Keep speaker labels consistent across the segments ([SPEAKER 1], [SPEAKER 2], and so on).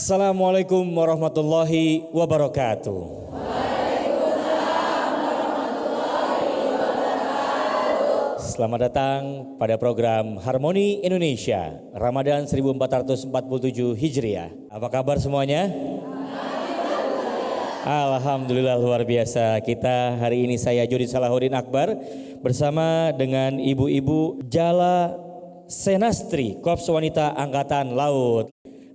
[SPEAKER 1] Assalamualaikum warahmatullahi wabarakatuh. Selamat datang pada program Harmoni Indonesia Ramadan 1447 Hijriah. Apa kabar semuanya? Alhamdulillah luar biasa. Kita hari ini saya Jody Salahuddin Akbar bersama dengan ibu-ibu Jala Senastri Korps Wanita Angkatan Laut.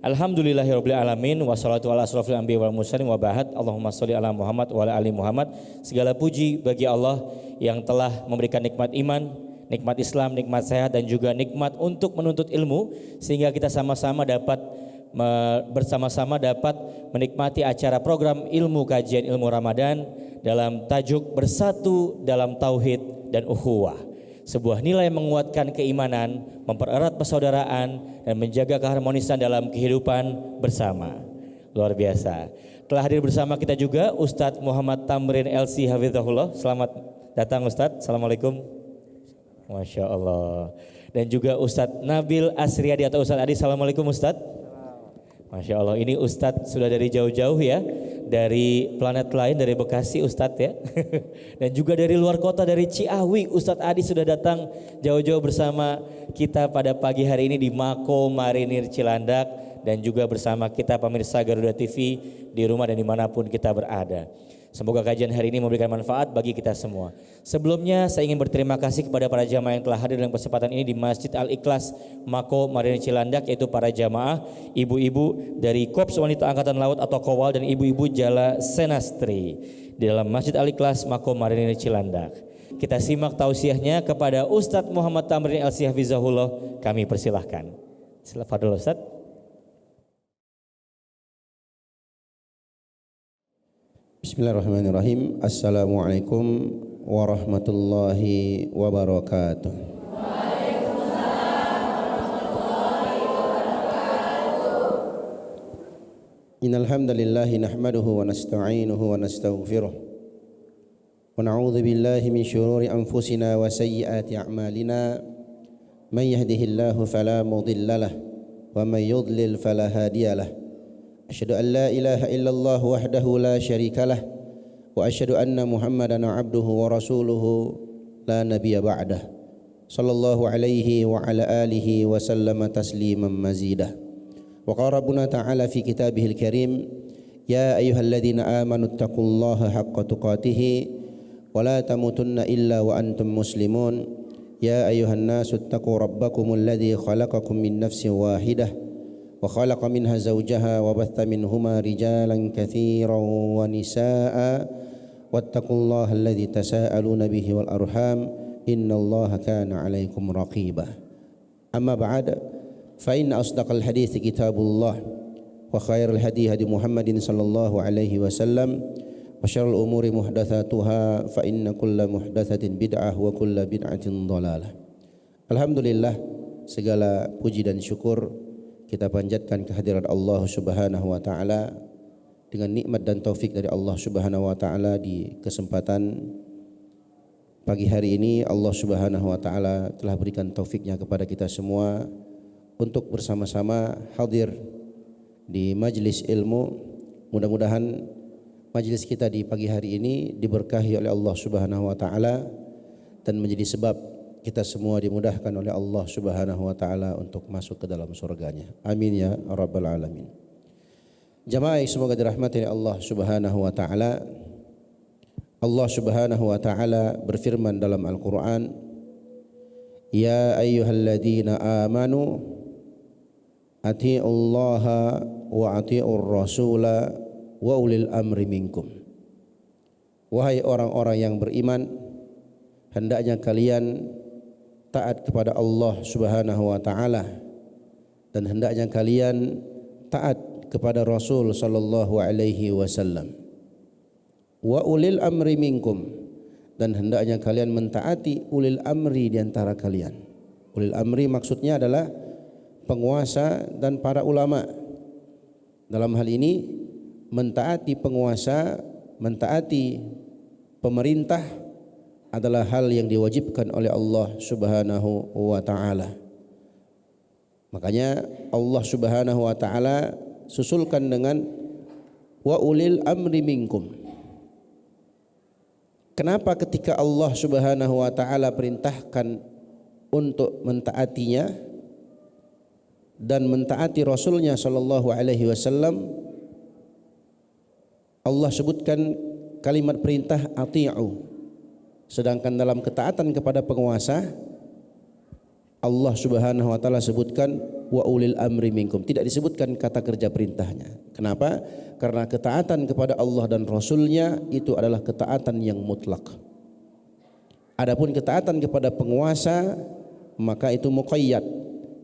[SPEAKER 1] Alhamdulillahirabbil alamin wassalatu ala asrofil anbiya wal mursalin wa ba'd. Allahumma sholli ala Muhammad wa ala ali Muhammad. Segala puji bagi Allah yang telah memberikan nikmat iman, nikmat Islam, nikmat sehat dan juga nikmat untuk menuntut ilmu sehingga kita sama-sama dapat bersama-sama dapat menikmati acara program ilmu kajian ilmu Ramadan dalam tajuk Bersatu dalam Tauhid dan Ukhuwah. Sebuah nilai yang menguatkan keimanan, mempererat persaudaraan dan menjaga keharmonisan dalam kehidupan bersama. Luar biasa. Telah hadir bersama kita juga Ustadz Muhammad Tamrin LC Hafizahullah. Selamat datang Ustadz. Assalamualaikum. Masya Allah. Dan juga Ustadz Nabil Asriyadi atau Ustadz Adi. Assalamualaikum Ustadz. Masya Allah, ini Ustadz sudah dari jauh-jauh ya, dari planet lain, dari Bekasi Ustadz ya. Dan juga dari luar kota, dari Ciawi, Ustadz Adi sudah datang jauh-jauh bersama kita pada pagi hari ini di Mako Marinir Cilandak. Dan juga bersama kita pemirsa Garuda TV di rumah dan dimanapun kita berada. Semoga kajian hari ini memberikan manfaat bagi kita semua. Sebelumnya saya ingin berterima kasih kepada para jamaah yang telah hadir dalam kesempatan ini di Masjid Al-Ikhlas Mako Marinir Cilandak, yaitu para jamaah ibu-ibu dari Korps Wanita Angkatan Laut atau Kowal dan ibu-ibu Jala Senastri di dalam Masjid Al-Ikhlas Mako Marinir Cilandak. Kita simak tausiahnya kepada Ustadz Muhammad Tamrin LC Hafizahullah. Kami persilahkan. Silakan Ustadz.
[SPEAKER 2] Bismillahirrahmanirrahim. Assalamualaikum warahmatullahi wabarakatuh. Innal hamdalillah nahmaduhu wa nasta'inuhu wa nastaghfiruh. Wa na'udzu billahi min shururi anfusina wa sayyiati a'malina. Man yahdihillahu fala mudilla lahu wa man yudlil fala hadiyalah. Asyhadu an la ilaha illallah wahdahu la syarika lah wa asyhadu anna Muhammadan abduhu wa rasuluhu la nabiyya ba'dah. Sallallahu alaihi wa ala alihi wa sallama tasliman mazidah. Wa qala rabbuna ta'ala fi kitabihil karim, ya ayyuhalladzina amanu taqullaha haqqa tuqatih wa la tamutunna illa wa antum muslimun. Ya ayyuhan nasu taqu rabbakumul ladzi khalaqakum min nafsin wahidah wa khalaqa minha zawjaha wa batha minhuma rijalan katsiran wa nisaa wattaqullaha alladzi tasaaluna bihi wal arham innallaha kana 'alaikum raqiba. Amma ba'd, fa inna asdaqal hadits kitabullah wa khairal hadi hadi Muhammadin sallallahu alaihi wasallam wa syarrul umuri muhdatsatuha fa inna kulla muhdatsatin bid'ah wa kulla bid'atin dhalalah. Alhamdulillah, segala puji dan syukur kita panjatkan kehadirat Allah Subhanahu wa taala dengan nikmat dan taufik dari Allah Subhanahu wa taala. Di kesempatan pagi hari ini Allah Subhanahu wa taala telah berikan taufiknya kepada kita semua untuk bersama-sama hadir di majelis ilmu. Mudah-mudahan majelis kita di pagi hari ini diberkahi oleh Allah Subhanahu wa taala dan menjadi sebab kita semua dimudahkan oleh Allah Subhanahu wa taala untuk masuk ke dalam surganya. Amin ya rabbal alamin. Jamaah semoga dirahmati oleh Allah Subhanahu wa taala. Allah Subhanahu wa taala berfirman dalam Al-Qur'an, ya ayyuhalladzina amanu atiiullaha wa atiiur rasula wa ulil amri minkum. Wahai orang-orang yang beriman, hendaknya kalian taat kepada Allah Subhanahu wa taala dan hendaknya kalian taat kepada Rasul sallallahu alaihi wasallam. Wa ulil amri minkum, dan hendaknya kalian mentaati ulil amri di antara kalian. Ulil amri maksudnya adalah penguasa dan para ulama. Dalam hal ini mentaati penguasa, mentaati pemerintah adalah hal yang diwajibkan oleh Allah Subhanahu wa taala. Makanya Allah Subhanahu wa taala susulkan dengan wa ulil amri minkum. Kenapa ketika Allah Subhanahu wa taala perintahkan untuk mentaatinya dan mentaati Rasulnya sallallahu alaihi wasallam, Allah sebutkan kalimat perintah ati'u, sedangkan dalam ketaatan kepada penguasa Allah Subhanahu wa taala sebutkan wa ulil amri minkum, tidak disebutkan kata kerja perintahnya. Kenapa? Karena ketaatan kepada Allah dan Rasulnya itu adalah ketaatan yang mutlak. Adapun ketaatan kepada penguasa maka itu muqayyad,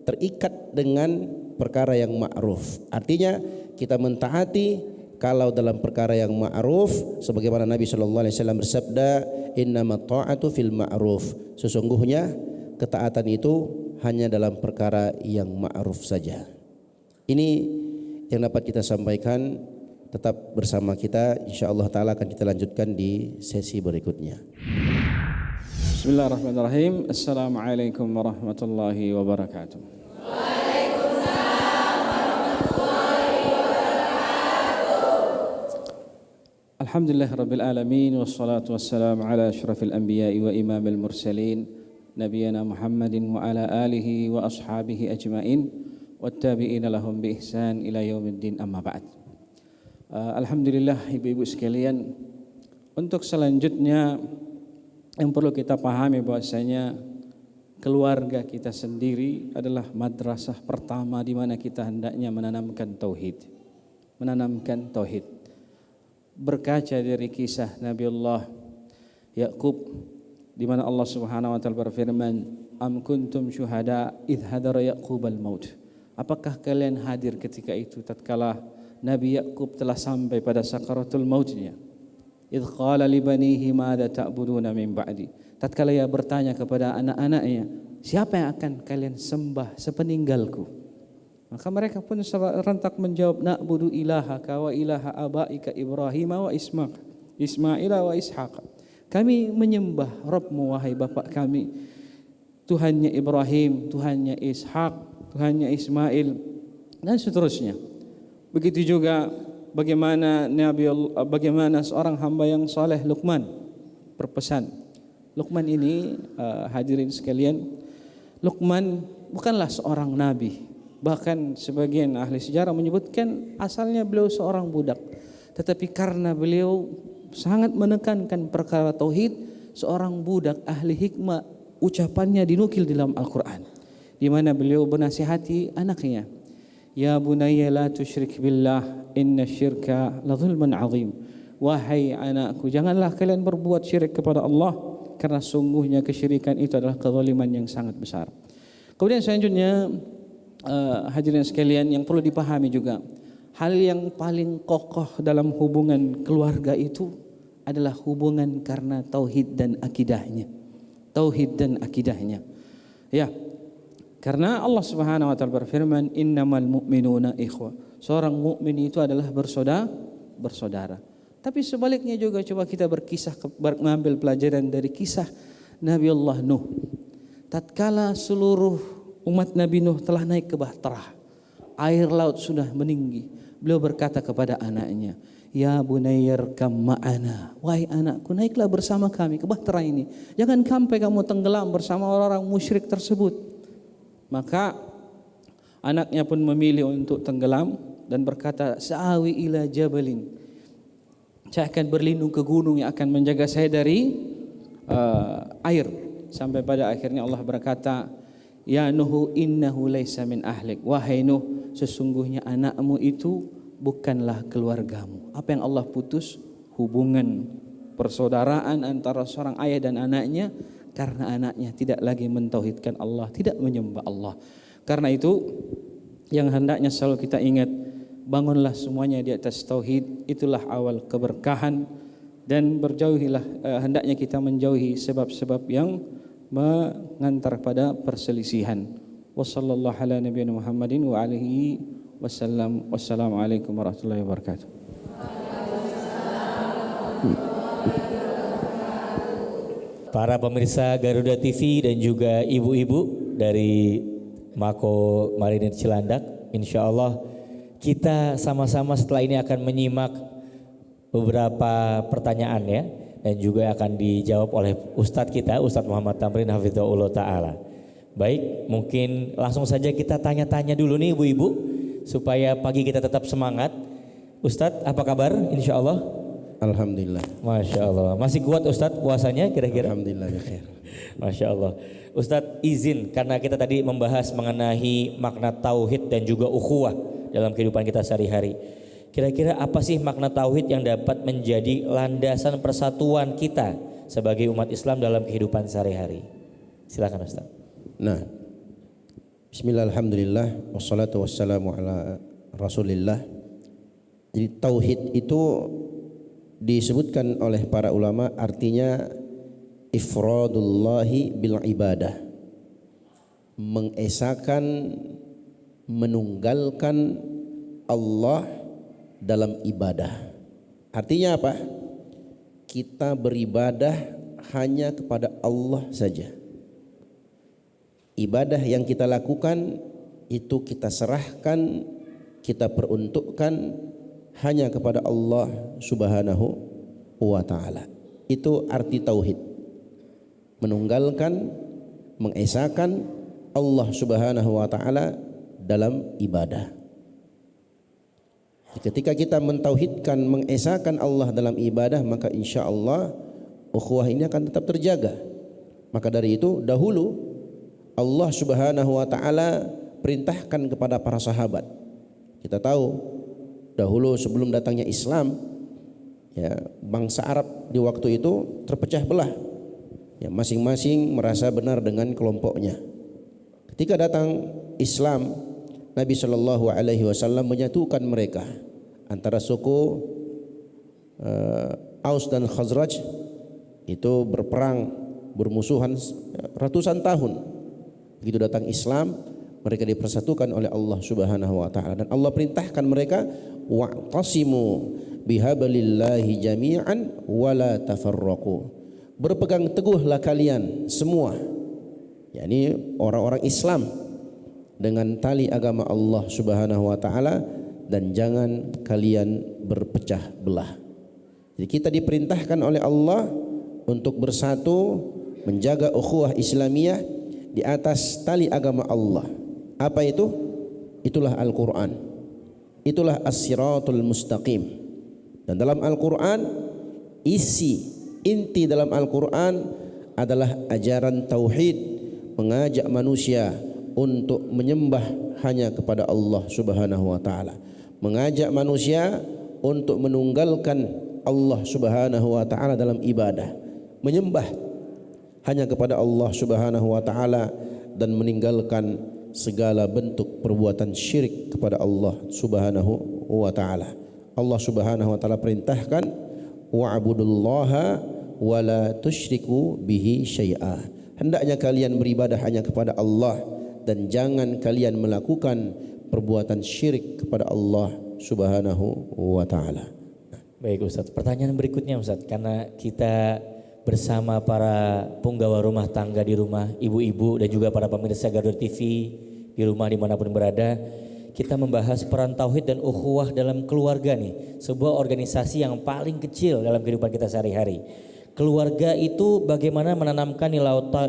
[SPEAKER 2] terikat dengan perkara yang ma'ruf. Artinya kita mentaati kalau dalam perkara yang ma'ruf, sebagaimana Nabi sallallahu alaihi wasallam bersabda, innamat ta'atu fil ma'ruf. Sesungguhnya ketaatan itu hanya dalam perkara yang ma'ruf saja. Ini yang dapat kita sampaikan. Tetap bersama kita, insyaallah taala akan kita lanjutkan di sesi berikutnya.
[SPEAKER 3] Bismillahirrahmanirrahim. Assalamualaikum warahmatullahi wabarakatuh. Alhamdulillahirabbil alamin wassalatu wassalamu ala asyrafil anbiya'i wa imamil mursalin nabiyana Muhammadin wa ala alihi wa ashabihi ajmain wattabi'ina lahum bi ihsan ila yaumiddin, amma ba'd. Alhamdulillah ibu-ibu sekalian, untuk selanjutnya yang perlu kita pahami bahwasanya keluarga kita sendiri adalah madrasah pertama di mana kita hendaknya menanamkan tauhid. Berkaca dari kisah Nabiullah Yaqub di mana Allah Subhanahu wa taala berfirman, am kuntum syuhada idh hadara yaqubal maut. Apakah kalian hadir ketika itu tatkala Nabi Yaqub telah sampai pada sakaratul mautnya? Idh qala li banihi madza ta'buduna min ba'di. Tatkala ia bertanya kepada anak-anaknya, siapa yang akan kalian sembah sepeninggalku? Maka mereka pun serentak menjawab, na'budu ilahaka wa ilaha abaika Ibrahim wa Ismail wa Ishaq. Kami menyembah Rabbmu wahai bapak kami, Tuhannya Ibrahim, Tuhannya Ishak, Tuhannya Ismail, dan seterusnya. Begitu juga bagaimana seorang hamba yang saleh Luqman berpesan. Luqman ini hadirin sekalian, Luqman bukanlah seorang nabi. Bahkan sebagian ahli sejarah menyebutkan asalnya beliau seorang budak. Tetapi karena beliau sangat menekankan perkara tauhid, seorang budak ahli hikmah, ucapannya dinukil di dalam Al-Quran, di mana beliau menasihati anaknya, ya bunayya la tusyrik billah inna syirka la zulmun azim. Wahai anakku, janganlah kalian berbuat syirik kepada Allah, karena sungguhnya kesyirikan itu adalah kezaliman yang sangat besar. Kemudian selanjutnya hadirin sekalian, yang perlu dipahami juga, hal yang paling kokoh dalam hubungan keluarga itu adalah hubungan karena tauhid dan akidahnya. Ya, karena Allah Subhanahu wa taala berfirman, innamal mu'minuna ikhwah. Seorang mukmin itu adalah bersaudara. Tapi sebaliknya juga coba kita mengambil pelajaran dari kisah Nabiullah Nuh. Tatkala seluruh umat Nabi Nuh telah naik ke bahtera, air laut sudah meninggi, beliau berkata kepada anaknya, ya bunayyar kam ma'ana, wahai anakku, naiklah bersama kami ke bahtera ini. Jangan sampai kamu tenggelam bersama orang-orang musyrik tersebut. Maka anaknya pun memilih untuk tenggelam dan berkata, sa'awi ila jabalin, saya akan berlindung ke gunung yang akan menjaga saya dari air. Sampai pada akhirnya Allah berkata, ya Nuhu innahu laisa min ahlik, wahai Nuh, sesungguhnya anakmu itu bukanlah keluargamu. Apa yang Allah putus? Hubungan persaudaraan antara seorang ayah dan anaknya, karena anaknya tidak lagi mentauhidkan Allah, tidak menyembah Allah. Karena itu yang hendaknya selalu kita ingat, bangunlah semuanya di atas tauhid, itulah awal keberkahan, dan berjauhilah, hendaknya kita menjauhi sebab-sebab yang mengantar pada perselisihan. Wassallallahu ala nabiyina Muhammadin wa alihi wasallam. Wassalamualaikum warahmatullahi wabarakatuh.
[SPEAKER 1] Para pemirsa Garuda TV dan juga ibu-ibu dari Mako Marinir Cilandak, insya Allah Kita sama-sama setelah ini akan menyimak beberapa pertanyaan ya, dan juga akan dijawab oleh Ustadz kita, Ustadz Muhammad Tamrin Hafizahullah Ta'ala. Baik, mungkin langsung saja kita tanya-tanya dulu nih ibu-ibu, supaya pagi kita tetap semangat. Ustadz, apa kabar? Insya Allah.
[SPEAKER 2] Alhamdulillah.
[SPEAKER 1] Masya Allah. Masih kuat Ustadz puasanya kira-kira?
[SPEAKER 2] Alhamdulillah ya khair.
[SPEAKER 1] Masya Allah. Ustadz izin, karena kita tadi membahas mengenai makna tauhid dan juga ukhuwah dalam kehidupan kita sehari-hari. Kira-kira apa sih makna tauhid yang dapat menjadi landasan persatuan kita sebagai umat Islam dalam kehidupan sehari-hari? Silakan Ustaz.
[SPEAKER 2] Nah, bismillah, alhamdulillah, wassalatu wassalamu ala rasulillah. Jadi tauhid itu disebutkan oleh para ulama artinya ifradullahi bil ibadah, mengesakan, menunggalkan Allah dalam ibadah. Artinya apa? Kita beribadah hanya kepada Allah saja. Ibadah yang kita lakukan itu kita serahkan, kita peruntukkan hanya kepada Allah Subhanahu wa ta'ala. Itu arti tauhid. Menunggalkan, mengesakan Allah Subhanahu wa ta'ala dalam ibadah. Ketika kita mentauhidkan, mengesakan Allah dalam ibadah, maka insya Allah ukhuwah ini akan tetap terjaga. Maka dari itu dahulu Allah Subhanahu wa ta'ala perintahkan kepada para sahabat. Kita tahu dahulu sebelum datangnya Islam, ya, bangsa Arab di waktu itu terpecah belah. Ya, masing-masing merasa benar dengan kelompoknya. Ketika datang Islam, Nabi Shallallahu Alaihi Wasallam menyatukan mereka antara suku Aus dan Khazraj itu berperang, bermusuhan ratusan tahun. Begitu datang Islam, mereka dipersatukan oleh Allah Subhanahu Wa Taala, dan Allah perintahkan mereka wa'tasimu bihablillahi jami'an wala tafarraqu. Berpegang teguhlah kalian semua, yakni orang-orang Islam, dengan tali agama Allah Subhanahu wa taala, dan jangan kalian berpecah belah. Jadi kita diperintahkan oleh Allah untuk bersatu, menjaga ukhuwah Islamiyah di atas tali agama Allah. Apa itu? Itulah Al-Qur'an. Itulah as-siratul mustaqim. Dan dalam Al-Qur'an, inti dalam Al-Quran adalah ajaran tauhid, mengajak manusia untuk menyembah hanya kepada Allah Subhanahu wa ta'ala, mengajak manusia untuk menunggalkan Allah Subhanahu wa ta'ala dalam ibadah, menyembah hanya kepada Allah Subhanahu wa ta'ala, dan meninggalkan segala bentuk perbuatan syirik kepada Allah Subhanahu wa ta'ala. Allah Subhanahu wa ta'ala perintahkan wa'budullaha wala tusyriku bihi syai'a. Hendaknya kalian beribadah hanya kepada Allah, dan jangan kalian melakukan perbuatan syirik kepada Allah Subhanahu wa ta'ala.
[SPEAKER 1] Baik Ustaz, pertanyaan berikutnya Ustaz, karena kita bersama para punggawa rumah tangga di rumah, ibu-ibu dan juga para pemirsa Garuda TV di rumah dimanapun berada, kita membahas peran tauhid dan ukhuwah dalam keluarga nih, sebuah organisasi yang paling kecil dalam kehidupan kita sehari-hari. Keluarga itu bagaimana menanamkan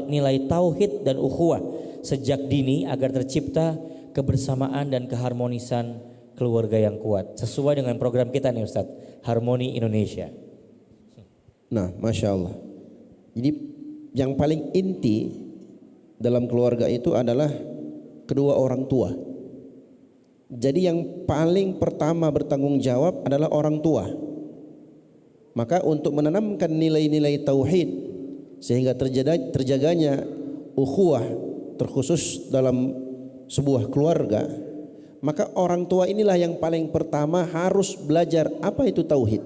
[SPEAKER 1] nilai tauhid dan ukhuwah sejak dini agar tercipta kebersamaan dan keharmonisan keluarga yang kuat, sesuai dengan program kita nih Ustaz, Harmoni Indonesia.
[SPEAKER 2] Nah, Masya Allah. Jadi yang paling inti dalam keluarga itu adalah kedua orang tua. Jadi yang paling pertama bertanggung jawab adalah orang tua. Maka untuk menanamkan nilai-nilai tauhid sehingga terjaganya ukhuwah terkhusus dalam sebuah keluarga, maka orang tua inilah yang paling pertama harus belajar apa itu tauhid.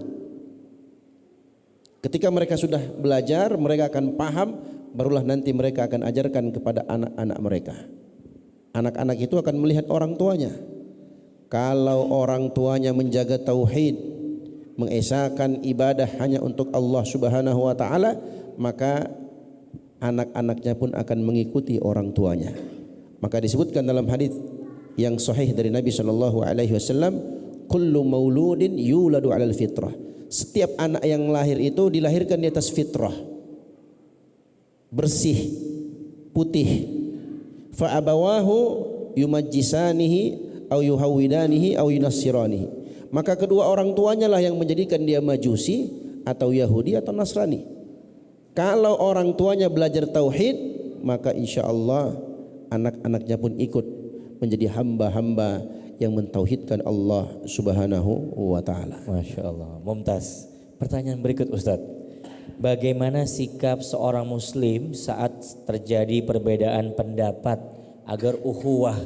[SPEAKER 2] Ketika mereka sudah belajar, mereka akan paham, barulah nanti mereka akan ajarkan kepada anak-anak mereka. Anak-anak itu akan melihat orang tuanya. Kalau orang tuanya menjaga tauhid, mengesahkan ibadah hanya untuk Allah Subhanahu wa ta'ala, maka anak-anaknya pun akan mengikuti orang tuanya. Maka disebutkan dalam hadis yang sahih dari Nabi sallallahu alaihi wasallam, kullu mauludin yuladu 'alal fitrah. Setiap anak yang lahir itu dilahirkan di atas fitrah. Bersih, putih. Fa abawahu yumajjisanihi au yuhawwidanihi au yunassiranihi. Maka kedua orang tuanya lah yang menjadikan dia Majusi atau Yahudi atau Nasrani. Kalau orang tuanya belajar tauhid, maka insya Allah anak-anaknya pun ikut menjadi hamba-hamba yang mentauhidkan Allah Subhanahu wa taala.
[SPEAKER 1] Masya Allah. Mumtaz. Pertanyaan berikut Ustadz. Bagaimana sikap seorang muslim saat terjadi perbedaan pendapat agar ukhuwah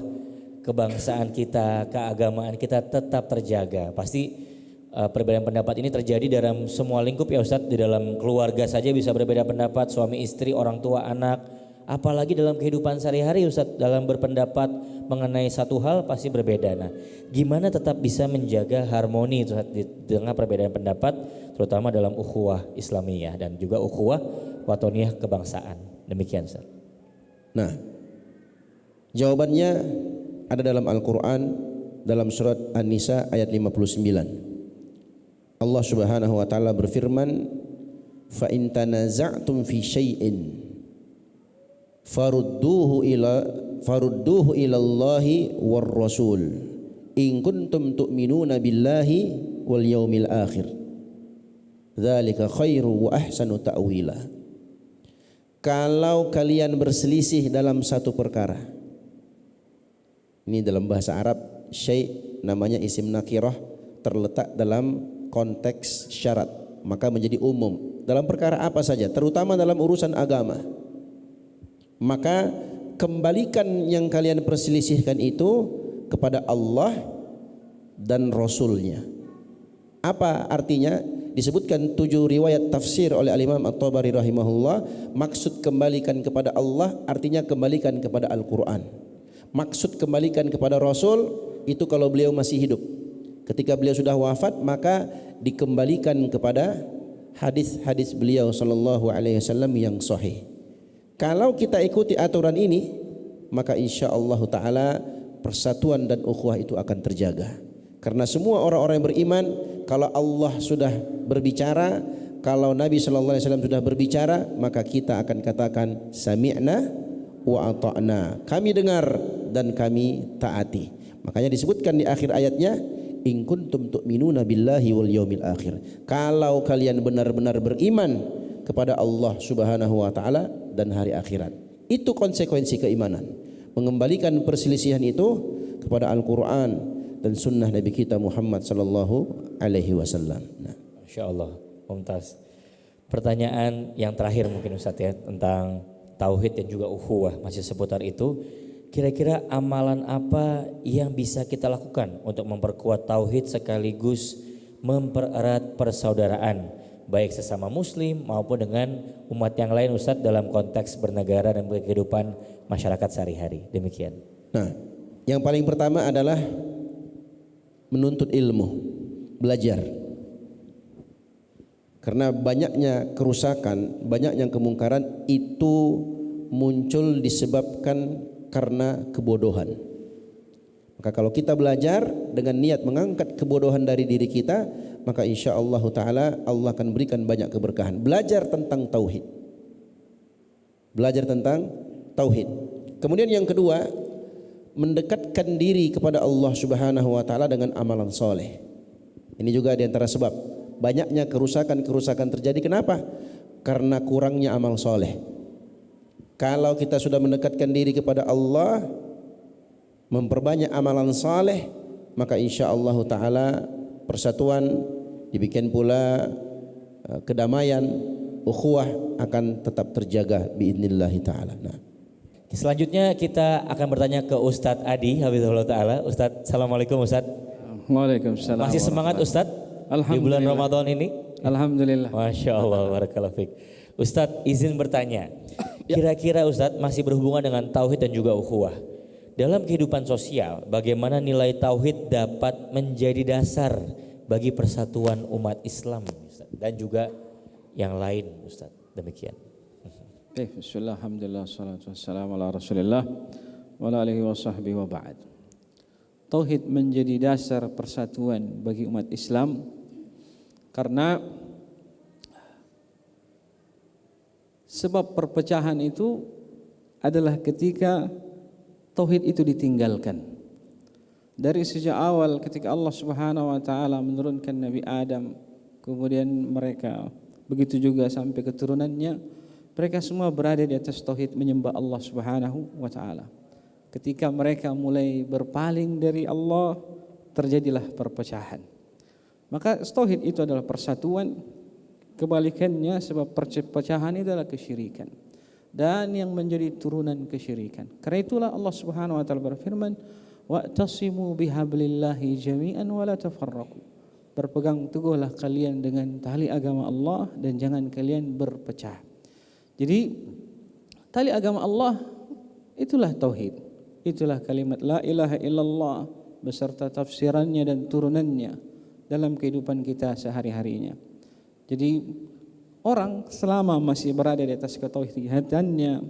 [SPEAKER 1] kebangsaan kita, keagamaan kita tetap terjaga? Pasti perbedaan pendapat ini terjadi dalam semua lingkup ya Ustadz. Di dalam keluarga saja bisa berbeda pendapat, suami istri, orang tua, anak. Apalagi dalam kehidupan sehari-hari Ustadz, dalam berpendapat mengenai satu hal pasti berbeda. Nah, gimana tetap bisa menjaga harmoni Ustadz di tengah perbedaan pendapat, terutama dalam ukhuwah Islamiyah dan juga ukhuwah watoniyah kebangsaan. Demikian Ustadz.
[SPEAKER 2] Nah, jawabannya ada dalam Al-Quran, dalam surat An-Nisa ayat 59. Allah Subhanahu wa taala berfirman, "Fa in tanaza'tum fi syai'in farudduhu ila Allahi war rasul in kuntum tu'minuna billahi wal yaumil akhir. Dzalika khairu wa ahsanu ta'wila." Kalau kalian berselisih dalam satu perkara. Ini dalam bahasa Arab, syai' namanya isim nakirah, terletak dalam konteks syarat, maka menjadi umum dalam perkara apa saja, terutama dalam urusan agama. Maka kembalikan yang kalian perselisihkan itu kepada Allah dan Rasulnya. Apa artinya? Disebutkan 7 riwayat tafsir oleh Al-Imam At-Tabari rahimahullah. Maksud kembalikan kepada Allah artinya kembalikan kepada Al-Quran. Maksud kembalikan kepada Rasul itu kalau beliau masih hidup. Ketika beliau sudah wafat maka dikembalikan kepada hadis-hadis beliau sallallahu alaihi wasallam yang sahih. Kalau kita ikuti aturan ini, maka insya-Allah taala persatuan dan ukhuwah itu akan terjaga. Karena semua orang-orang yang beriman, kalau Allah sudah berbicara, kalau Nabi sallallahu alaihi wasallam sudah berbicara, maka kita akan katakan sami'na wa ata'na. Kami dengar dan kami taati. Makanya disebutkan di akhir ayatnya, in kuntum tu'minuna billahi wal yaumil akhir. Kalau kalian benar-benar beriman kepada Allah Subhanahu wa taala dan hari akhirat. Itu konsekuensi keimanan. Mengembalikan perselisihan itu kepada Al-Qur'an dan sunnah Nabi kita Muhammad sallallahu alaihi wasallam. Nah,
[SPEAKER 1] Masya-Allah, mumtaz. Pertanyaan yang terakhir mungkin Ustaz ya, tentang tauhid dan juga ukhuwah, masih seputar itu. Kira-kira amalan apa yang bisa kita lakukan untuk memperkuat tauhid sekaligus mempererat persaudaraan baik sesama muslim maupun dengan umat yang lain Ustadz dalam konteks bernegara dan kehidupan masyarakat sehari-hari. Demikian.
[SPEAKER 2] Nah, yang paling pertama adalah menuntut ilmu, belajar. Karena banyaknya kerusakan, banyaknya kemungkaran itu muncul disebabkan karena kebodohan. Maka kalau kita belajar dengan niat mengangkat kebodohan dari diri kita, maka insya Allah taala Allah akan berikan banyak keberkahan. Belajar tentang tauhid. Belajar tentang tauhid. Kemudian yang kedua, mendekatkan diri kepada Allah Subhanahu wa taala dengan amalan soleh. Ini juga di antara sebab banyaknya kerusakan-kerusakan terjadi. Kenapa? Karena kurangnya amal soleh. Kalau kita sudah mendekatkan diri kepada Allah, memperbanyak amalan saleh, maka insya-Allah taala persatuan, dibikin pula kedamaian, ukhuwah akan tetap terjaga biidznillah taala. Nah,
[SPEAKER 1] selanjutnya kita akan bertanya ke Ustadz Adi Hafizahullah taala. Ustadz, assalamualaikum Ustadz.
[SPEAKER 3] Waalaikumsalam.
[SPEAKER 1] Masih semangat Ustadz di bulan Ramadan ini?
[SPEAKER 3] Alhamdulillah.
[SPEAKER 1] Masya Allah, barakallahu fiik. Ustadz izin bertanya, kira-kira Ustadz masih berhubungan dengan tauhid dan juga ukhuwah. Dalam kehidupan sosial, bagaimana nilai tauhid dapat menjadi dasar bagi persatuan umat Islam Ustadz, dan juga yang lain Ustadz? Demikian.
[SPEAKER 3] Bismillah, alhamdulillah, salatu wassalamu ala rasulillah wa ala alihi wa sahbihi wa ba'd. tauhid menjadi dasar persatuan bagi umat Islam, karena sebab perpecahan itu adalah ketika tauhid itu ditinggalkan. Dari sejak awal ketika Allah Subhanahu wa taala menurunkan Nabi Adam, kemudian mereka begitu juga sampai keturunannya, mereka semua berada di atas tauhid menyembah Allah Subhanahu wa taala. Ketika mereka mulai berpaling dari Allah, terjadilah perpecahan. Maka tauhid itu adalah persatuan, kebalikannya sebab perpecahan itu adalah kesyirikan dan yang menjadi turunan kesyirikan. Karena itulah Allah Subhanahu wa taala berfirman, wa'tasimu bihablillahi jami'an wa la tafarraqu. Berpegang teguhlah kalian dengan tali agama Allah dan jangan kalian berpecah. Jadi tali agama Allah itulah tauhid. Itulah kalimat la ilaha illallah beserta tafsirannya dan turunannya dalam kehidupan kita sehari-harinya. Jadi orang selama masih berada di atas ketauhidannya,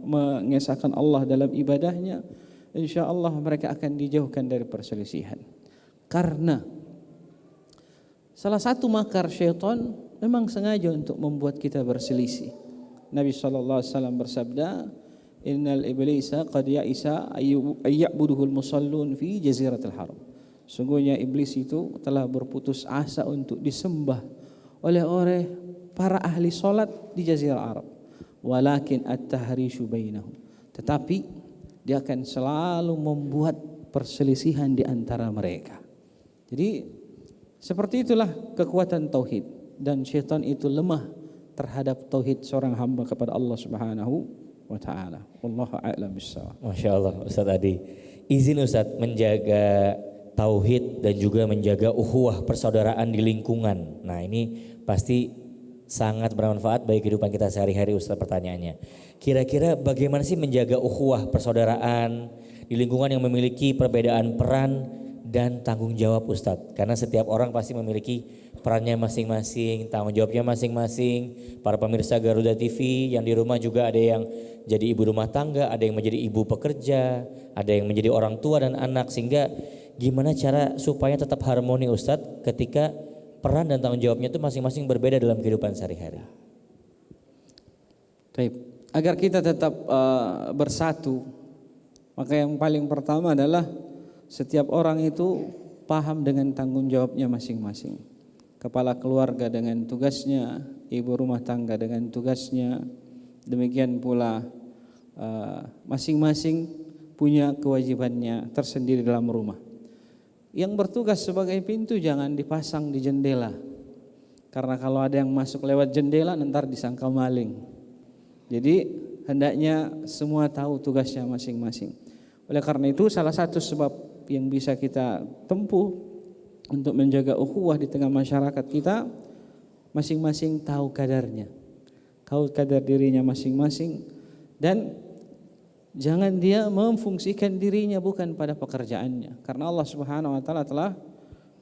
[SPEAKER 3] mengesahkan Allah dalam ibadahnya, insya Allah mereka akan dijauhkan dari perselisihan. Karena salah satu makar syaitan memang sengaja untuk membuat kita berselisih. Nabi SAW bersabda, innal iblisa qad ya'isa ayya'buduhul musallun fi jaziratil haram. Sungguhnya iblis itu telah berputus asa untuk disembah oleh para ahli solat di Jazirah Arab. Walakin at-tahrishu bainahum. Tetapi dia akan selalu membuat perselisihan di antara mereka. Jadi seperti itulah kekuatan tauhid, dan syaitan itu lemah terhadap tauhid seorang hamba kepada Allah Subhanahu wa taala. Wallahu a'lam bissawab.
[SPEAKER 1] Masya Allah Ustaz Adi. Izin Ustaz menjaga tauhid dan juga menjaga ukhuwah persaudaraan di lingkungan. Nah ini pasti sangat bermanfaat bagi kehidupan kita sehari-hari Ustaz. Pertanyaannya, kira-kira bagaimana sih menjaga ukhuwah persaudaraan di lingkungan yang memiliki perbedaan peran dan tanggung jawab Ustaz? Karena setiap orang pasti memiliki perannya masing-masing, tanggung jawabnya masing-masing. Para pemirsa Garuda TV yang di rumah juga ada yang jadi ibu rumah tangga, ada yang menjadi ibu pekerja, ada yang menjadi orang tua dan anak. Sehingga gimana cara supaya tetap harmoni Ustadz ketika peran dan tanggung jawabnya itu masing-masing berbeda dalam kehidupan sehari-hari?
[SPEAKER 3] Baik. Agar kita tetap bersatu, maka yang paling pertama adalah setiap orang itu paham dengan tanggung jawabnya masing-masing. Kepala keluarga dengan tugasnya, ibu rumah tangga dengan tugasnya, demikian pula masing-masing punya kewajibannya tersendiri dalam rumah. Yang bertugas sebagai pintu jangan dipasang di jendela, karena kalau ada yang masuk lewat jendela nanti disangka maling. Jadi hendaknya semua tahu tugasnya masing-masing. Oleh karena itu salah satu sebab yang bisa kita tempuh untuk menjaga ukhuwah di tengah masyarakat kita, masing-masing tahu kadarnya, tahu kadar dirinya masing-masing, dan jangan dia memfungsikan dirinya bukan pada pekerjaannya, karena Allah Subhanahu wa taala telah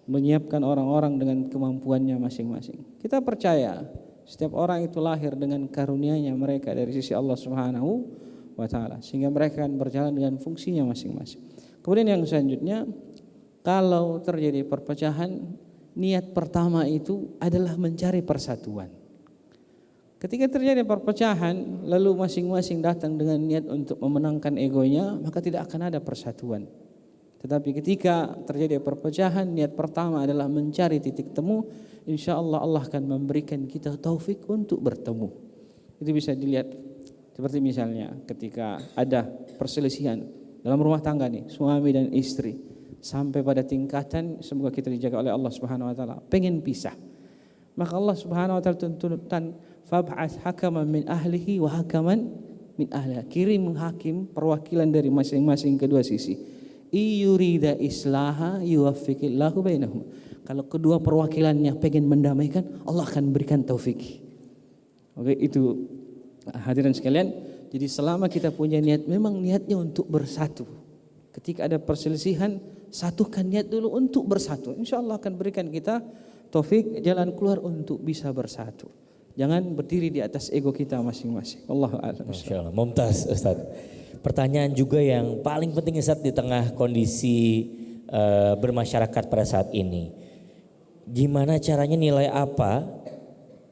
[SPEAKER 3] menyiapkan orang-orang dengan kemampuannya masing-masing. Kita percaya setiap orang itu lahir dengan karunia-Nya mereka dari sisi Allah Subhanahu wa taala, sehingga mereka akan berjalan dengan fungsinya masing-masing. Kemudian yang selanjutnya, kalau terjadi perpecahan, niat pertama itu adalah mencari persatuan. Ketika terjadi perpecahan, lalu masing-masing datang dengan niat untuk memenangkan egonya, maka tidak akan ada persatuan. Tetapi ketika terjadi perpecahan, niat pertama adalah mencari titik temu, insya Allah Allah akan memberikan kita taufik untuk bertemu. Itu bisa dilihat seperti misalnya ketika ada perselisihan dalam rumah tangga nih, suami dan istri, sampai pada tingkatan semoga kita dijaga oleh Allah Subhanahu wa taala, pengen pisah. Maka Allah Subhanahu wa taala tuntutan fab'ats hakaman min ahlihi wa hakaman min ahliha. Kirim hakim perwakilan dari masing-masing kedua sisi. Iyurida islaha yuwaffiqillahu bainahum. Kalau kedua perwakilannya pengen mendamaikan, Allah akan berikan taufik. Oke, itu hadirin sekalian. Jadi selama kita punya niat, memang niatnya untuk bersatu. Ketika ada perselisihan, satukan niat dulu untuk bersatu. Insya Allah akan berikan kita taufik, jalan keluar untuk bisa bersatu. Jangan berdiri di atas ego kita masing-masing. Allahu a'lam.
[SPEAKER 1] Masya Allah, mumtaz Ustaz. Pertanyaan juga yang paling penting Ustaz di tengah kondisi bermasyarakat pada saat ini. Gimana caranya, nilai apa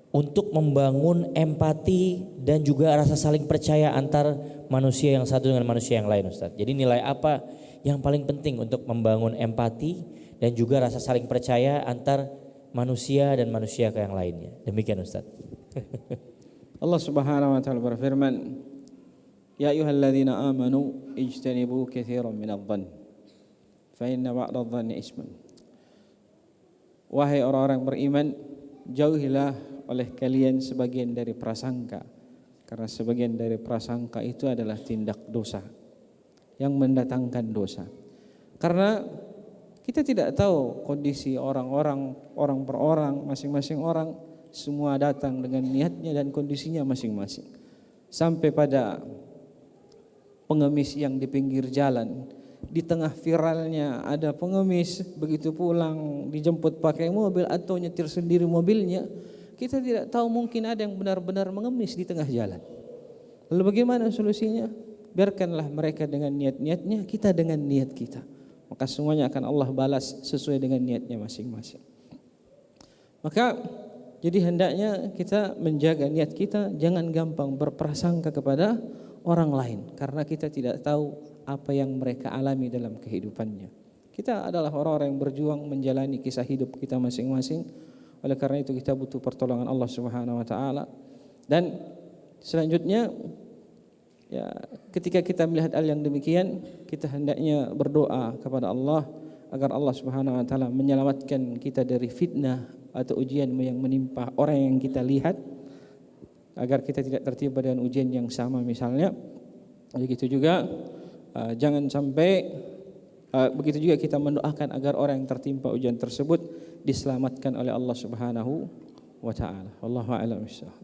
[SPEAKER 1] untuk membangun empati dan juga rasa saling percaya antar manusia yang satu dengan manusia yang lain, Ustaz? Jadi nilai apa yang paling penting untuk membangun empati dan juga rasa saling percaya antar manusia dan manusia ke yang lainnya? Demikian, Ustaz.
[SPEAKER 3] Allah Subhanahu wa taala berfirman, "Ya ayyuhalladzina amanu ijtanibu katsiran minadh-dhann, fa inna ba'dadh-dhanni ismun." Wahai orang-orang beriman, jauhilah oleh kalian sebagian dari prasangka, karena sebagian dari prasangka itu adalah tindak dosa yang mendatangkan dosa. Karena kita tidak tahu kondisi orang-orang, orang per orang, masing-masing orang, semua datang dengan niatnya dan kondisinya masing-masing. Sampai pada pengemis yang di pinggir jalan, di tengah viralnya ada pengemis begitu pulang dijemput pakai mobil atau nyetir sendiri mobilnya, kita tidak tahu, mungkin ada yang benar-benar mengemis di tengah jalan. Lalu bagaimana solusinya? Biarkanlah mereka dengan niat-niatnya, kita dengan niat kita. Maka semuanya akan Allah balas sesuai dengan niatnya masing-masing. Maka jadi hendaknya kita menjaga niat kita, jangan gampang berprasangka kepada orang lain, karena kita tidak tahu apa yang mereka alami dalam kehidupannya. Kita adalah orang-orang yang berjuang menjalani kisah hidup kita masing-masing. Oleh karena itu kita butuh pertolongan Allah Subhanahu wa taala. Dan selanjutnya, ya, ketika kita melihat hal yang demikian, kita hendaknya berdoa kepada Allah agar Allah Subhanahu wa taala menyelamatkan kita dari fitnah atau ujian yang menimpa orang yang kita lihat, agar kita tidak tertimpa dengan ujian yang sama misalnya. Begitu juga jangan sampai begitu juga kita mendoakan agar orang yang tertimpa ujian tersebut diselamatkan oleh Allah Subhanahu wa taala. Wallahu a'lam bishawab.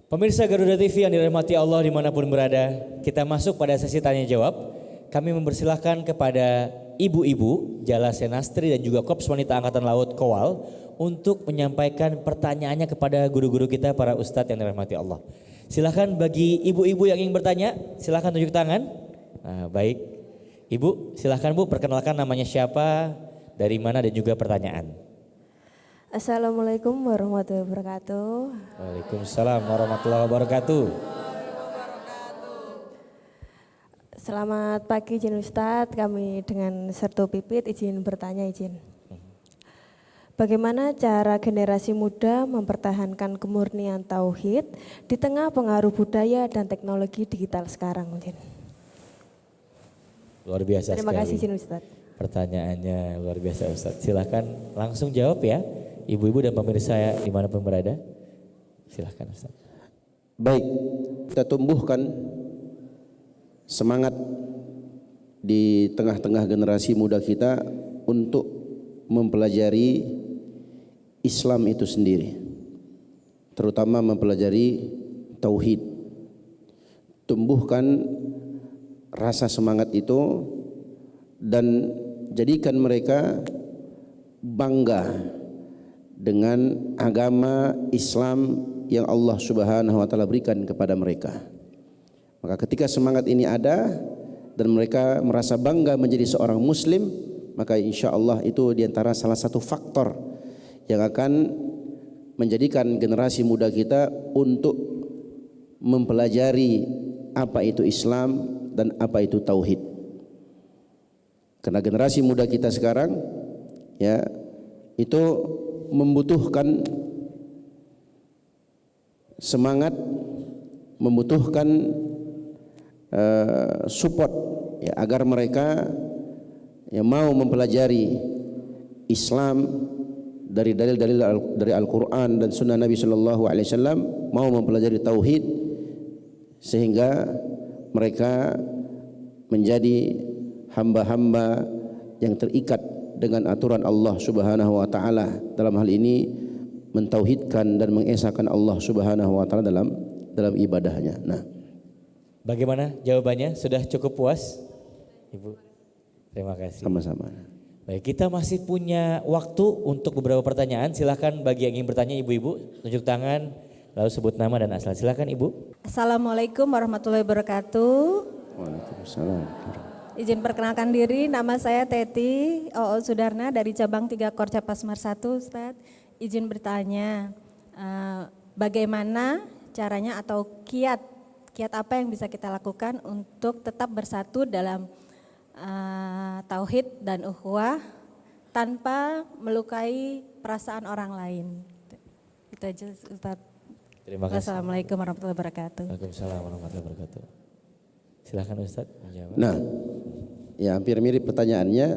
[SPEAKER 1] Pemirsa Garuda TV yang dirahmati Allah dimanapun berada, kita masuk pada sesi tanya jawab. Kami mempersilahkan kepada ibu-ibu Jala Senastri dan juga Korps Wanita Angkatan Laut Kowal untuk menyampaikan pertanyaannya kepada guru-guru kita, para ustadz yang dirahmati Allah. Silakan bagi ibu-ibu yang ingin bertanya, silakan tunjuk tangan. Nah, baik, Ibu, silakan Bu, perkenalkan namanya siapa, dari mana dan juga pertanyaan.
[SPEAKER 4] Assalamualaikum warahmatullahi wabarakatuh.
[SPEAKER 1] Waalaikumsalam warahmatullahi wabarakatuh.
[SPEAKER 4] Selamat pagi izin Ustadz, kami dengan Serto Pipit izin bertanya izin. Bagaimana cara generasi muda mempertahankan kemurnian tauhid di tengah pengaruh budaya dan teknologi digital sekarang izin?
[SPEAKER 1] Luar biasa
[SPEAKER 4] Terima
[SPEAKER 1] sekali.
[SPEAKER 4] kasih izin Ustadz.
[SPEAKER 1] Pertanyaannya luar biasa Ustadz. Silakan langsung jawab ya, ibu-ibu dan pemirsa dimanapun berada. Silakan Ustadz.
[SPEAKER 2] Baik, kita tumbuhkan semangat di tengah-tengah generasi muda kita untuk mempelajari Islam itu sendiri, terutama mempelajari tauhid. Tumbuhkan rasa semangat itu dan jadikan mereka bangga dengan agama Islam yang Allah Subhanahu wa taala berikan kepada mereka. Maka ketika semangat ini ada dan mereka merasa bangga menjadi seorang muslim, maka insya Allah itu diantara salah satu faktor yang akan menjadikan generasi muda kita untuk mempelajari apa itu Islam dan apa itu tauhid. Karena generasi muda kita sekarang ya itu membutuhkan semangat, membutuhkan support ya, agar mereka yang mau mempelajari Islam dari dalil-dalil dari Al-Quran dan Sunnah Nabi Sallallahu Alaihi Wasallam, mau mempelajari tauhid sehingga mereka menjadi hamba-hamba yang terikat dengan aturan Allah Subhanahu wa taala, dalam hal ini mentauhidkan dan mengesahkan Allah Subhanahu wa taala dalam ibadahnya. Nah,
[SPEAKER 1] bagaimana jawabannya? Sudah cukup puas, Ibu? Terima kasih.
[SPEAKER 2] sama-sama.
[SPEAKER 1] Baik, kita masih punya waktu untuk beberapa pertanyaan. Silakan bagi yang ingin bertanya, ibu-ibu, tunjuk tangan, lalu sebut nama dan asal. Silakan Ibu.
[SPEAKER 5] Assalamualaikum warahmatullahi wabarakatuh.
[SPEAKER 2] Waalaikumsalam.
[SPEAKER 5] Izin perkenalkan diri, nama saya Teti OO Sudarna dari cabang 3 Korca Pasmar 1, Ustadz. Izin bertanya, bagaimana caranya atau kiat apa yang bisa kita lakukan untuk tetap bersatu dalam tauhid dan ukhuwah tanpa melukai perasaan orang lain. Itu aja Ustaz.
[SPEAKER 1] Terima kasih.
[SPEAKER 5] Wassalamualaikum warahmatullahi wabarakatuh.
[SPEAKER 1] Waalaikumsalam warahmatullahi wabarakatuh. Silakan Ustaz menjawab.
[SPEAKER 2] Nah, ya hampir mirip pertanyaannya.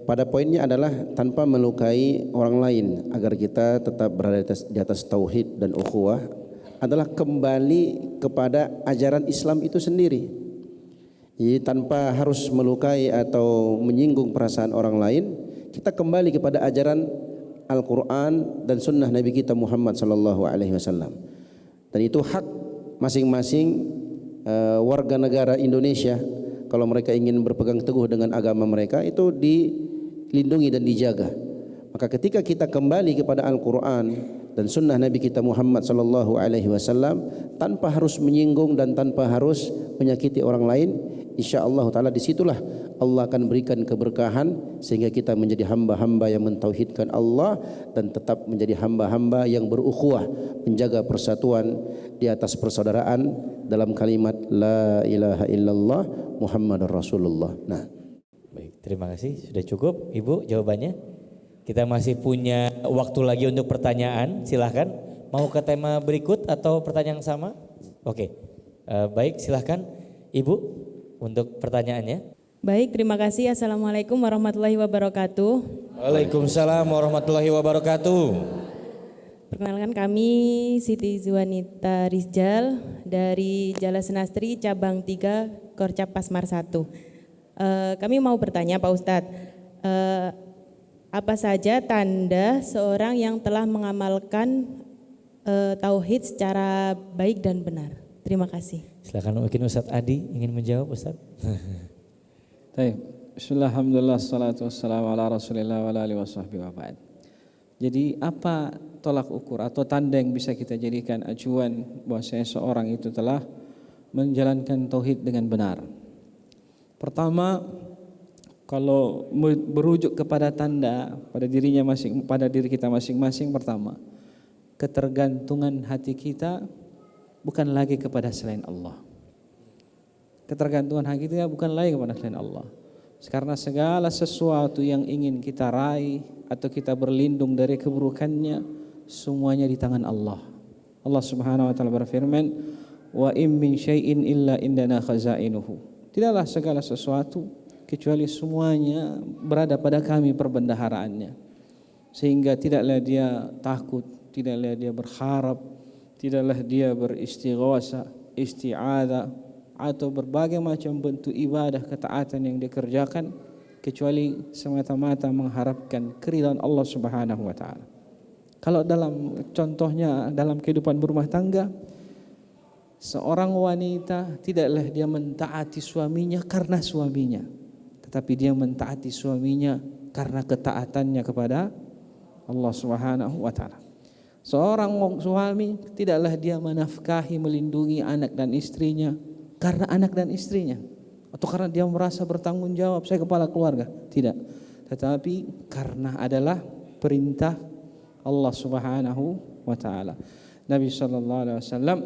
[SPEAKER 2] Pada poinnya adalah tanpa melukai orang lain agar kita tetap berada di atas tauhid dan ukhuwah adalah kembali kepada ajaran Islam itu sendiri. Jadi tanpa harus melukai atau menyinggung perasaan orang lain, kita kembali kepada ajaran Al-Quran dan Sunnah Nabi kita Muhammad Sallallahu Alaihi Wasallam. Dan itu hak masing-masing warga negara Indonesia. Kalau mereka ingin berpegang teguh dengan agama mereka, itu dilindungi dan dijaga. Maka ketika kita kembali kepada Al-Quran dan Sunnah Nabi kita Muhammad Sallallahu Alaihi Wasallam tanpa harus menyinggung dan tanpa harus menyakiti orang lain, insya-Allah Taala disitulah Allah akan berikan keberkahan sehingga kita menjadi hamba-hamba yang mentauhidkan Allah dan tetap menjadi hamba-hamba yang berukhuwah, menjaga persatuan di atas persaudaraan dalam kalimat La ilaha illallah Muhammadur Rasulullah. Nah,
[SPEAKER 1] Baik, terima kasih. Sudah cukup Ibu jawabannya? Kita masih punya waktu lagi untuk pertanyaan. Silahkan. Mau ke tema berikut atau pertanyaan yang sama? Oke. Baik, silahkan Ibu untuk pertanyaannya.
[SPEAKER 6] Baik, terima kasih. Assalamualaikum warahmatullahi wabarakatuh.
[SPEAKER 1] Waalaikumsalam warahmatullahi wabarakatuh.
[SPEAKER 6] Perkenalkan, kami Siti Zuanita Rizal dari Jala Senastri cabang 3 Korca Pasmar 1. Kami mau bertanya Pak Ustadz, apa saja tanda seorang yang telah mengamalkan tauhid secara baik dan benar? Terima kasih.
[SPEAKER 1] Silakan, mungkin Ustadz Adi ingin menjawab Ustadz.
[SPEAKER 3] Baik. Bismillah, alhamdulillah, salatu wassalamu ala rasulillah wa ala alihi wasahbihi wa ba'd. Jadi apa tolak ukur atau tanda yang bisa kita jadikan acuan bahwasanya seorang itu telah menjalankan tauhid dengan benar? Pertama, kalau berujuk kepada tanda pada diri kita masing-masing, pertama, ketergantungan hati kita bukan lagi kepada selain Allah. Ketergantungan hati kita bukan lagi kepada selain Allah. Karena segala sesuatu yang ingin kita raih atau kita berlindung dari keburukannya, semuanya di tangan Allah. Allah Subhanahu wa taala berfirman, "Wa in min syai'in illa indana khazainuhu." Tidaklah segala sesuatu kecuali semuanya berada pada kami perbendaharaannya. Sehingga tidaklah dia takut, tidaklah dia berharap, tidaklah dia beristighatsah, isti'adzah atau berbagai macam bentuk ibadah ketaatan yang dikerjakan kecuali semata-mata mengharapkan keridhaan Allah Subhanahu wa taala. Kalau dalam contohnya dalam kehidupan berumah tangga, seorang wanita tidaklah dia mentaati suaminya karena suaminya, tetapi dia mentaati suaminya karena ketaatannya kepada Allah Subhanahu wa taala. Seorang suami tidaklah dia menafkahi, melindungi anak dan istrinya karena anak dan istrinya atau karena dia merasa bertanggung jawab, saya kepala keluarga, tidak, tetapi karena adalah perintah Allah Subhanahu wa taala. Nabi sallallahu alaihi wasallam,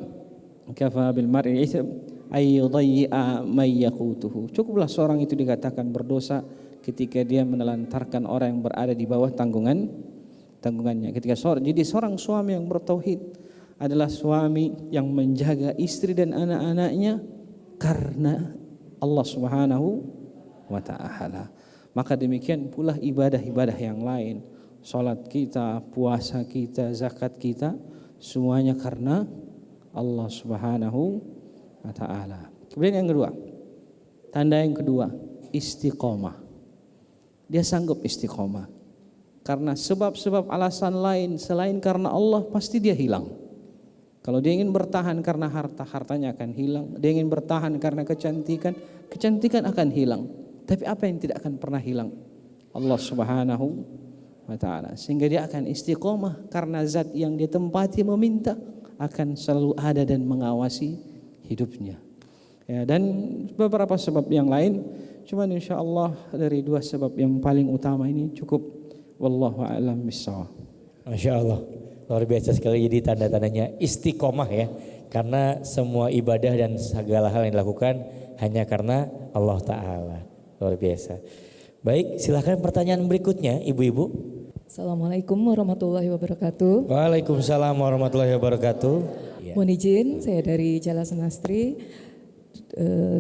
[SPEAKER 3] kafa bil mar'i itsm ay yudayyi'a may yaqutuhu. Cukuplah seorang itu dikatakan berdosa ketika dia menelantarkan orang yang berada di bawah tanggungannya. Jadi seorang suami yang bertauhid adalah suami yang menjaga istri dan anak-anaknya karena Allah Subhanahu wa taala. Maka demikian pula ibadah-ibadah yang lain, salat kita, puasa kita, zakat kita, semuanya karena Allah Subhanahu wa taala. Kemudian yang kedua, tanda yang kedua, istiqomah. Dia sanggup istiqomah. Karena sebab-sebab alasan lain selain karena Allah pasti dia hilang. Kalau dia ingin bertahan karena harta, hartanya akan hilang. Dia ingin bertahan karena kecantikan, kecantikan akan hilang. Tapi apa yang tidak akan pernah hilang? Allah Subhanahu wa taala. Sehingga dia akan istiqomah karena zat yang dia tempati meminta akan selalu ada dan mengawasi hidupnya. Ya, dan beberapa sebab yang lain, cuman insya Allah dari 2 sebab yang paling utama ini cukup. Wallahu a'lam bishawab.
[SPEAKER 1] Masya Allah, luar biasa sekali. Jadi tanda-tandanya istiqomah ya, karena semua ibadah dan segala hal yang dilakukan hanya karena Allah Ta'ala. Luar biasa. Baik, silakan pertanyaan berikutnya ibu-ibu.
[SPEAKER 7] Assalamualaikum warahmatullahi wabarakatuh.
[SPEAKER 1] Waalaikumsalam warahmatullahi wabarakatuh.
[SPEAKER 7] Mohon izin, saya dari Jala Senastri,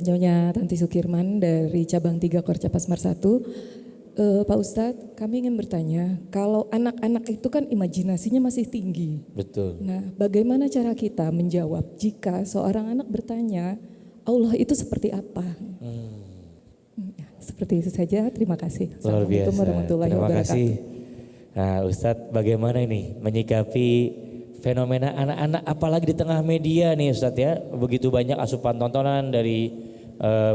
[SPEAKER 7] Nyonya Tanti Sukirman dari cabang 3 Korca Pasmar 1. Pak Ustadz, kami ingin bertanya, kalau anak-anak itu kan imajinasinya masih tinggi.
[SPEAKER 1] Betul.
[SPEAKER 7] Nah, bagaimana cara kita menjawab jika seorang anak bertanya, Allah itu seperti apa? Ya, seperti itu saja, terima kasih.
[SPEAKER 1] Luar biasa.
[SPEAKER 7] Assalamualaikum warahmatullahi
[SPEAKER 1] Terima
[SPEAKER 7] wabarakatuh.
[SPEAKER 1] kasih. Nah, Ustadz bagaimana ini menyikapi fenomena anak-anak apalagi di tengah media nih Ustadz ya. Begitu banyak asupan tontonan dari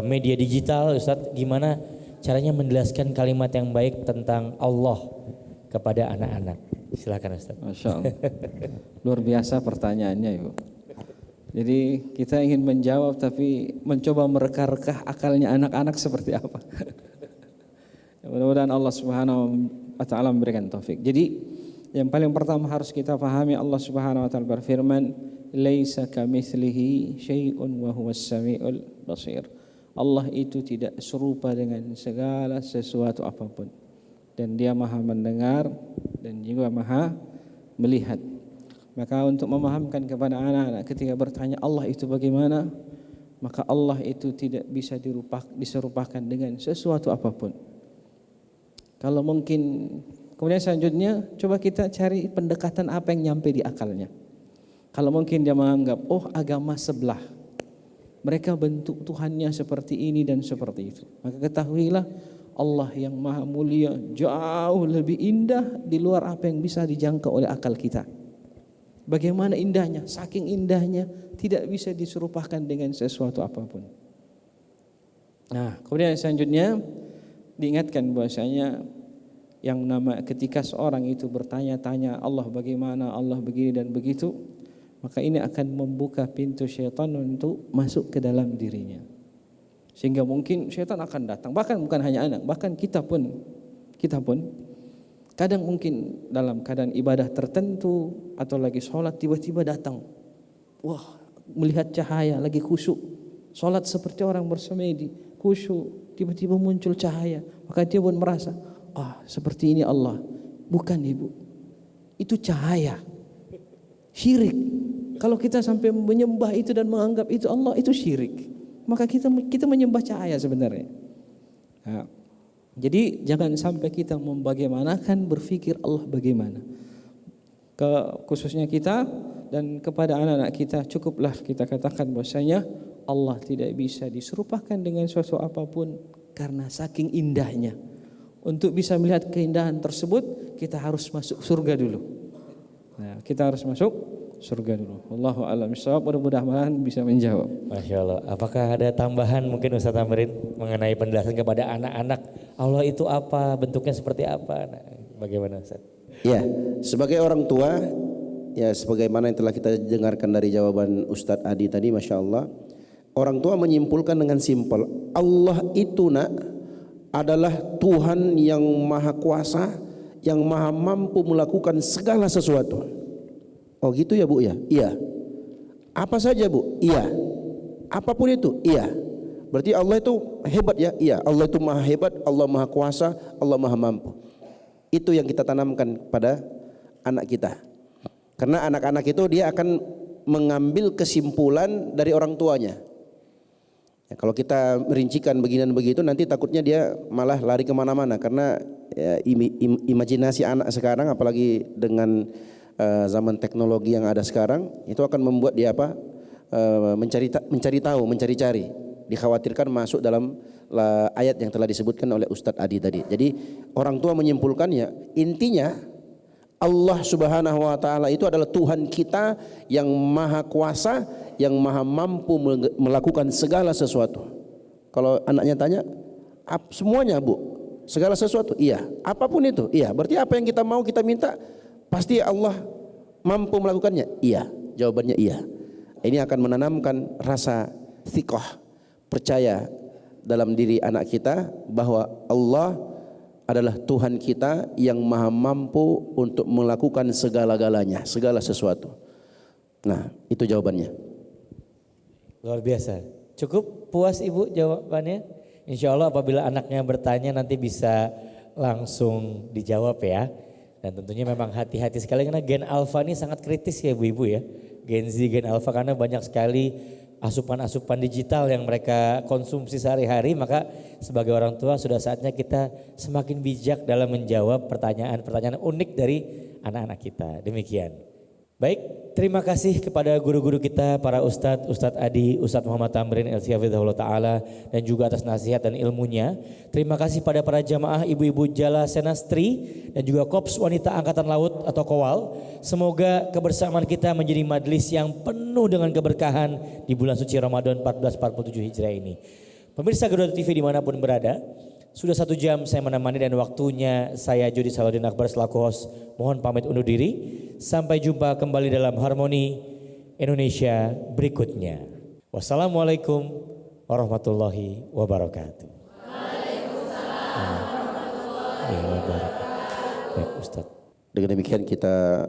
[SPEAKER 1] media digital, Ustadz gimana caranya menjelaskan kalimat yang baik tentang Allah kepada anak-anak? Silakan Ustaz.
[SPEAKER 3] Masya Allah. Luar biasa pertanyaannya Ibu. Jadi kita ingin menjawab tapi mencoba mereka-reka akalnya anak-anak seperti apa. Mudah-mudahan Allah Subhanahu wa Ta'ala memberikan taufik. Jadi yang paling pertama harus kita pahami, Allah Subhanahu wa Ta'ala berfirman, "Laisa kamitslihi syai'un wa huwas samiul basir." Allah itu tidak serupa dengan segala sesuatu apapun, dan Dia Maha mendengar dan juga Maha melihat. Maka untuk memahamkan kepada anak-anak ketika bertanya Allah itu bagaimana, maka Allah itu tidak bisa diserupakan dengan sesuatu apapun. Kalau mungkin kemudian selanjutnya coba kita cari pendekatan apa yang nyampe di akalnya. Kalau mungkin dia menganggap agama sebelah, mereka bentuk Tuhannya seperti ini dan seperti itu, maka ketahuilah Allah yang maha mulia jauh lebih indah di luar apa yang bisa dijangkau oleh akal kita. Bagaimana indahnya, saking indahnya tidak bisa diserupakan dengan sesuatu apapun. Nah, kemudian selanjutnya diingatkan bahwasanya yang nama ketika seorang itu bertanya-tanya Allah bagaimana, Allah begini dan begitu, maka ini akan membuka pintu syaitan untuk masuk ke dalam dirinya. Sehingga mungkin syaitan akan datang, bahkan bukan hanya anak, bahkan kita pun kadang mungkin dalam keadaan ibadah tertentu atau lagi sholat tiba-tiba datang, wah melihat cahaya, lagi khusyuk, sholat seperti orang bersemedi, khusyuk, tiba-tiba muncul cahaya, maka dia pun merasa, seperti ini Allah. Bukan Ibu, itu cahaya, syirik. Kalau kita sampai menyembah itu dan menganggap itu Allah, itu syirik. Maka kita menyembah cahaya sebenarnya. Nah, jadi jangan sampai kita membagaimanakan berpikir Allah bagaimana. Khususnya kita dan kepada anak-anak kita, cukuplah kita katakan bahwasanya Allah tidak bisa diserupakan dengan sesuatu apapun karena saking indahnya. Untuk bisa melihat keindahan tersebut, kita harus masuk surga dulu. Nah, kita harus masuk surga dulu. Wallahu a'lam bishawab. Mudah-mudahan bisa menjawab.
[SPEAKER 1] Masya Allah. Apakah ada tambahan mungkin Ustaz Tamrin mengenai penjelasan kepada anak-anak Allah itu apa, bentuknya seperti apa? Nah, bagaimana Ustaz?
[SPEAKER 2] Ya, sebagai orang tua, ya sebagaimana yang telah kita dengarkan dari jawaban Ustadz Adi tadi, Masya Allah, orang tua menyimpulkan dengan simpel, Allah itu adalah Tuhan yang maha kuasa, yang maha mampu melakukan segala sesuatu. Oh gitu ya Bu ya? Iya. Apa saja Bu? Iya. Apapun itu? Iya. Berarti Allah itu hebat ya? Iya. Allah itu maha hebat, Allah maha kuasa, Allah maha mampu. Itu yang kita tanamkan pada anak kita. Karena anak-anak itu dia akan mengambil kesimpulan dari orang tuanya. Ya, kalau kita merincikan begini dan begitu, nanti takutnya dia malah lari kemana-mana. Karena ya, imajinasi anak sekarang, apalagi dengan zaman teknologi yang ada sekarang, itu akan membuat dia mencari tahu, mencari-cari. Dikhawatirkan masuk dalam ayat yang telah disebutkan oleh Ustadz Adi tadi. Jadi orang tua menyimpulkannya, intinya Allah Subhanahu wa Ta'ala itu adalah Tuhan kita yang maha kuasa, yang maha mampu melakukan segala sesuatu. Kalau anaknya tanya, semuanya Bu, segala sesuatu? Iya. Apapun itu? Iya. Berarti apa yang kita mau, kita minta, pasti Allah mampu melakukannya? Iya. Jawabannya iya. Ini akan menanamkan rasa thiqah, percaya dalam diri anak kita bahwa Allah adalah Tuhan kita yang maha mampu untuk melakukan segala-galanya, segala sesuatu. Nah, itu jawabannya.
[SPEAKER 1] Luar biasa. Cukup puas Ibu jawabannya? Insya Allah apabila anaknya bertanya nanti bisa langsung dijawab ya. Dan tentunya memang hati-hati sekali karena gen alfa ini sangat kritis ya ibu-ibu ya. Gen Z, gen alfa karena banyak sekali asupan-asupan digital yang mereka konsumsi sehari-hari, maka sebagai orang tua sudah saatnya kita semakin bijak dalam menjawab pertanyaan-pertanyaan unik dari anak-anak kita. Demikian. Baik, terima kasih kepada guru-guru kita, para Ustadz Adi, Ustadz Muhammad Tamrin, LC Hafizahullah Ta'ala, dan juga atas nasihat dan ilmunya. Terima kasih pada para jamaah ibu-ibu Jala Senastri dan juga Korps Wanita Angkatan Laut atau Kowal. Semoga kebersamaan kita menjadi majelis yang penuh dengan keberkahan di bulan suci Ramadan 1447 Hijriah ini. Pemirsa Garuda TV dimanapun berada, sudah 1 jam saya menemani dan waktunya saya Jody Salahuddin Akbar selaku host mohon pamit undur diri. Sampai jumpa kembali dalam Harmoni Indonesia berikutnya. Wassalamualaikum warahmatullahi wabarakatuh. Waalaikumsalam warahmatullahi wabarakatuh. Baik Ustaz.
[SPEAKER 2] Dengan demikian kita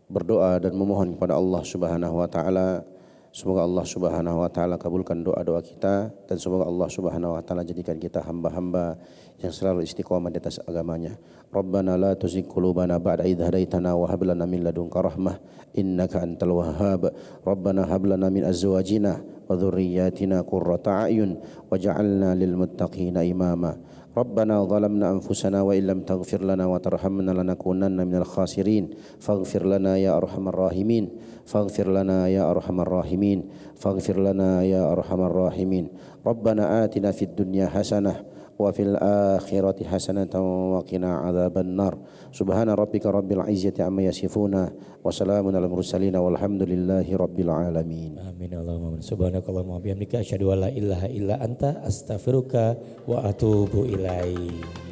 [SPEAKER 2] berdoa dan memohon kepada Allah Subhanahu wa taala, semoga Allah Subhanahu wa taala kabulkan doa-doa kita dan semoga Allah Subhanahu wa taala jadikan kita hamba-hamba yang selalu istiqomah di atas agamanya. Rabbana la tuzigh qulubana ba'da idh hadaitana wa hab lana min ladunka rahmah innaka antal wahhab. Rabbana hab lana min azwajina wa dhurriyyatina qurrata a'yun waj'alna lil muttaqina imama. Rabbana zalamna anfusana wa illam taghfir lana wa tarhamna lanakunanna minal khasirin. Faghfir lana ya arhamar rahimin. Faghfir lana ya arhamar rahimin. Faghfir lana ya arhamar rahimin. Rabbana atina fid dunya hasanah wa fil akhirati hasanatan wa qina adzaban nar. Subhana rabbika rabbil izzati amma yasifuna wa salamun alal mursalin walhamdulillahi rabbil alamin.
[SPEAKER 1] Amin Allahumma subhanakallahumma wa bihamdika asyhadu an la ilaha illa anta astaghfiruka wa atubu ilaik.